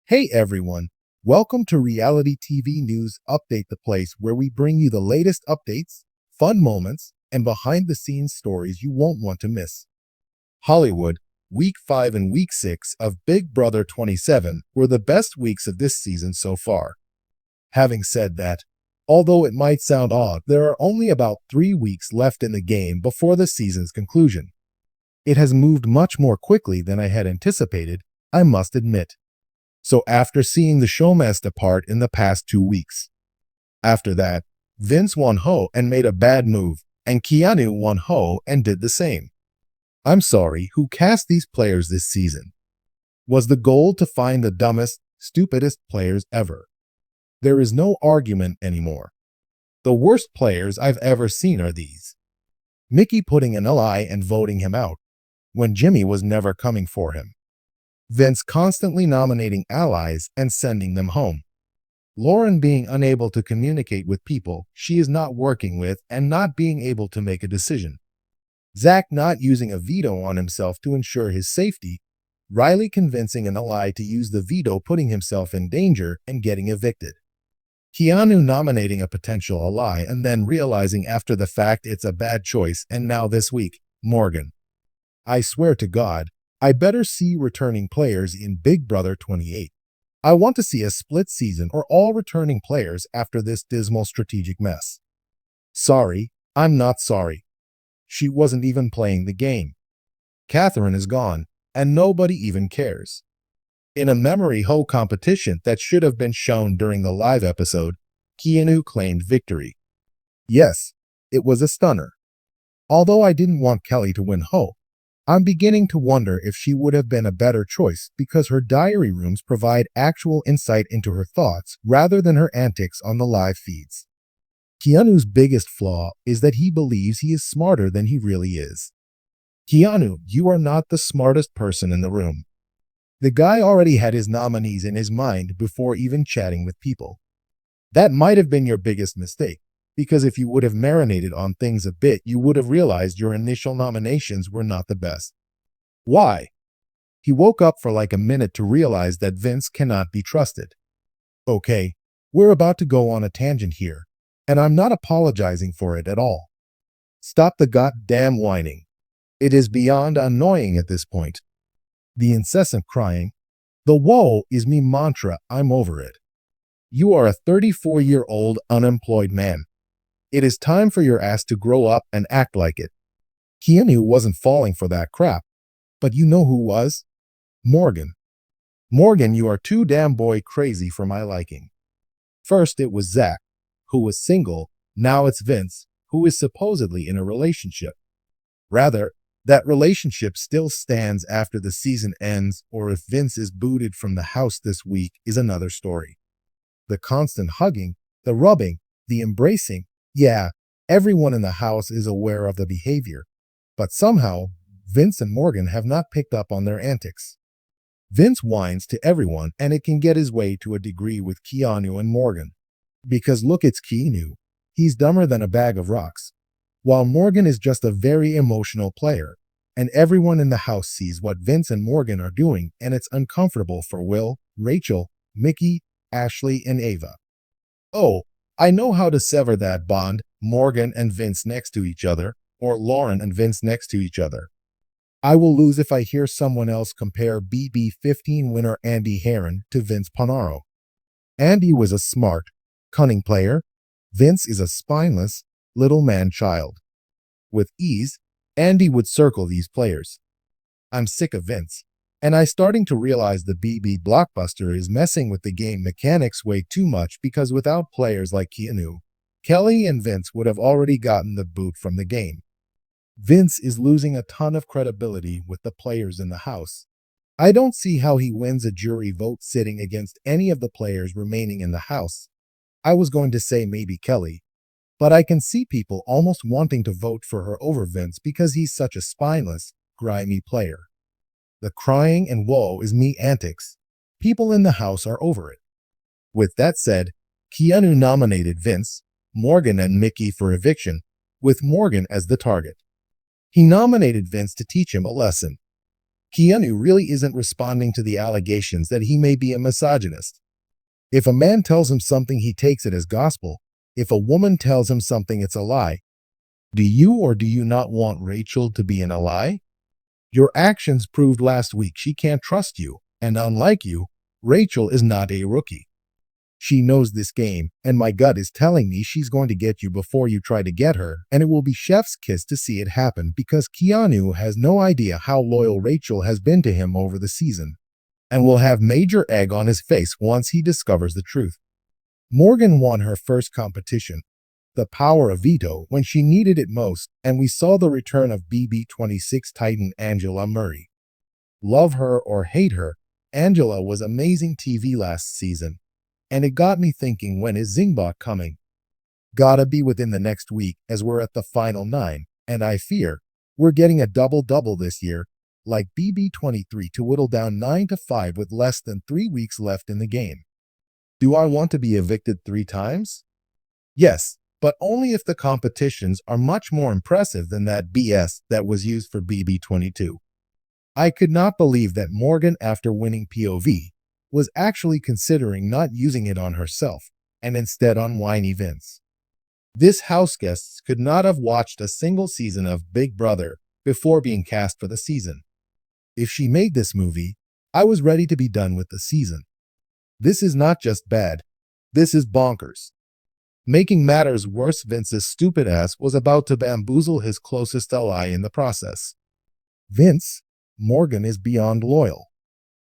Hey everyone, welcome to Reality TV News Update, the place where we bring you the latest updates, fun moments, and behind the scenes stories you won't want to miss. Hollywood, Week 5 and Week 6 of Big Brother 27 were the best weeks of this season so far. Having said that, although it might sound odd, there are only about 3 weeks left in the game before the season's conclusion. It has moved much more quickly than I had anticipated, I must admit. So after seeing the show messed apart in the past 2 weeks. After that, Vince won ho and made a bad move, and Keanu won ho and did the same. I'm sorry, who cast these players this season? Was the goal to find the dumbest, stupidest players ever? There is no argument anymore. The worst players I've ever seen are these. Mickey putting an ally and voting him out, when Jimmy was never coming for him. Vince constantly nominating allies and sending them home. Lauren being unable to communicate with people she is not working with and not being able to make a decision. Zach not using a veto on himself to ensure his safety. Riley convincing an ally to use the veto, putting himself in danger and getting evicted. Keanu nominating a potential ally and then realizing after the fact it's a bad choice, and now this week, Morgan. I swear to God, I better see returning players in Big Brother 28. I want to see a split season or all returning players after this dismal strategic mess. Sorry, I'm not sorry. She wasn't even playing the game. Catherine is gone, and nobody even cares. In a memory hole competition that should have been shown during the live episode, Keanu claimed victory. Yes, it was a stunner. Although I didn't want Kelly to win ho, I'm beginning to wonder if she would have been a better choice because her diary rooms provide actual insight into her thoughts rather than her antics on the live feeds. Keanu's biggest flaw is that he believes he is smarter than he really is. Keanu, you are not the smartest person in the room. The guy already had his nominees in his mind before even chatting with people. That might have been your biggest mistake, because if you would have marinated on things a bit, you would have realized your initial nominations were not the best. Why? He woke up for like a minute to realize that Vince cannot be trusted. Okay, we're about to go on a tangent here, and I'm not apologizing for it at all. Stop the goddamn whining. It is beyond annoying at this point. The incessant crying, the woe is me mantra, I'm over it. You are a 34-year-old unemployed man. It is time for your ass to grow up and act like it. Keanu wasn't falling for that crap, but you know who was? Morgan. Morgan, you are too damn boy crazy for my liking. First it was Zach, who was single, now it's Vince, who is supposedly in a relationship. Rather, that relationship still stands after the season ends, or if Vince is booted from the house this week is another story. The constant hugging, the rubbing, the embracing, yeah, everyone in the house is aware of the behavior, but somehow Vince and Morgan have not picked up on their antics. Vince whines to everyone, and it can get his way to a degree with Keanu and Morgan. Because look, it's Keanu. He's dumber than a bag of rocks. While Morgan is just a very emotional player, and everyone in the house sees what Vince and Morgan are doing, and it's uncomfortable for Will, Rachel, Mickey, Ashley, and Ava. Oh, I know how to sever that bond, Morgan and Vince next to each other, or Lauren and Vince next to each other. I will lose if I hear someone else compare BB15 winner Andy Herron to Vince Panaro. Andy was a smart, cunning player. Vince is a spineless, little man-child. With ease, Andy would circle these players. I'm sick of Vince, and I'm starting to realize the BB blockbuster is messing with the game mechanics way too much, because without players like Keanu, Kelly and Vince would have already gotten the boot from the game. Vince is losing a ton of credibility with the players in the house. I don't see how he wins a jury vote sitting against any of the players remaining in the house. I was going to say maybe Kelly, but I can see people almost wanting to vote for her over Vince because he's such a spineless, grimy player. The crying and woe is me antics. People in the house are over it. With that said, Keanu nominated Vince, Morgan, and Mickey for eviction, with Morgan as the target. He nominated Vince to teach him a lesson. Keanu really isn't responding to the allegations that he may be a misogynist. If a man tells him something, he takes it as gospel. If a woman tells him something, it's a lie. Do you or do you not want Rachel to be in a lie? Your actions proved last week she can't trust you, and unlike you, Rachel is not a rookie. She knows this game, and my gut is telling me she's going to get you before you try to get her, and it will be chef's kiss to see it happen because Keanu has no idea how loyal Rachel has been to him over the season, and will have major egg on his face once he discovers the truth. Morgan won her first competition, the power of veto, when she needed it most, and we saw the return of BB26 Titan Angela Murray. Love her or hate her, Angela was amazing TV last season. And it got me thinking, when is Zingbot coming? Gotta be within the next week, as we're at the final 9, and I fear we're getting a double-double this year, like BB23 to whittle down 9-5 with less than 3 weeks left in the game. Do I want to be evicted 3 times? Yes, but only if the competitions are much more impressive than that BS that was used for BB22. I could not believe that Morgan, after winning POV, was actually considering not using it on herself, and instead on whiny Vince. This Houseguests could not have watched a single season of Big Brother before being cast for the season. If she made this movie, I was ready to be done with the season. This is not just bad, this is bonkers. Making matters worse, Vince's stupid ass was about to bamboozle his closest ally in the process. Vince, Morgan is beyond loyal.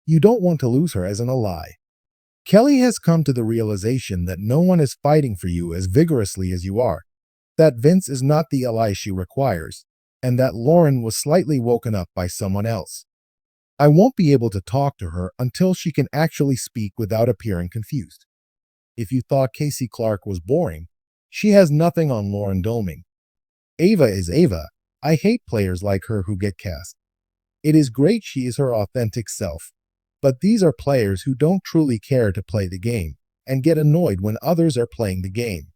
You don't want to lose her as an ally. Kelly has come to the realization that no one is fighting for you as vigorously as you are, that Vince is not the ally she requires, and that Lauren was slightly woken up by someone else. I won't be able to talk to her until she can actually speak without appearing confused. If you thought Casey Clark was boring, she has nothing on Lauren Doming. Ava is Ava. I hate players like her who get cast. It is great she is her authentic self. But these are players who don't truly care to play the game and get annoyed when others are playing the game.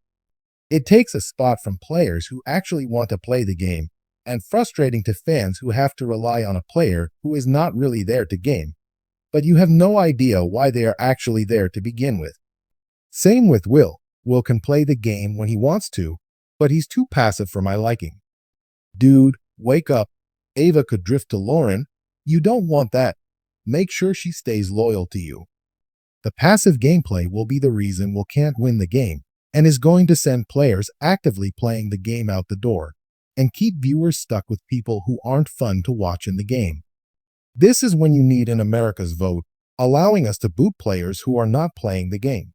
It takes a spot from players who actually want to play the game, and frustrating to fans who have to rely on a player who is not really there to game, but you have no idea why they are actually there to begin with. Same with Will. Will can play the game when he wants to, but he's too passive for my liking. Dude, wake up. Ava could drift to Lauren. You don't want that. Make sure she stays loyal to you. The passive gameplay will be the reason Will can't win the game, and is going to send players actively playing the game out the door, and keep viewers stuck with people who aren't fun to watch in the game. This is when you need an America's vote, allowing us to boot players who are not playing the game.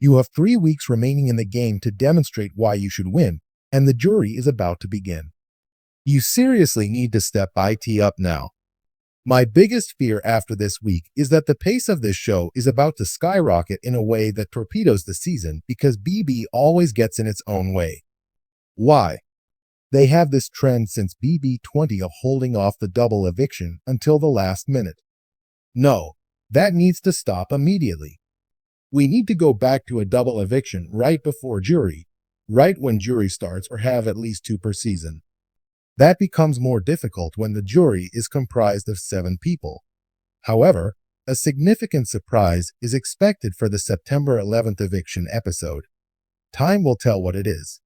You have 3 weeks remaining in the game to demonstrate why you should win, and the jury is about to begin. You seriously need to step IT up now. My biggest fear after this week is that the pace of this show is about to skyrocket in a way that torpedoes the season because BB always gets in its own way. Why? They have this trend since BB20 of holding off the double eviction until the last minute. No, that needs to stop immediately. We need to go back to a double eviction right before jury, right when jury starts, or have at least 2 per season. That becomes more difficult when the jury is comprised of 7 people. However, a significant surprise is expected for the September 11th eviction episode. Time will tell what it is.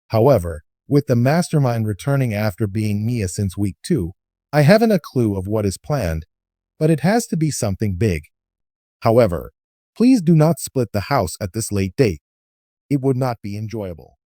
However, with the mastermind returning after being Mia since week 2, I haven't a clue of what is planned, but it has to be something big. However, please do not split the house at this late date. It would not be enjoyable.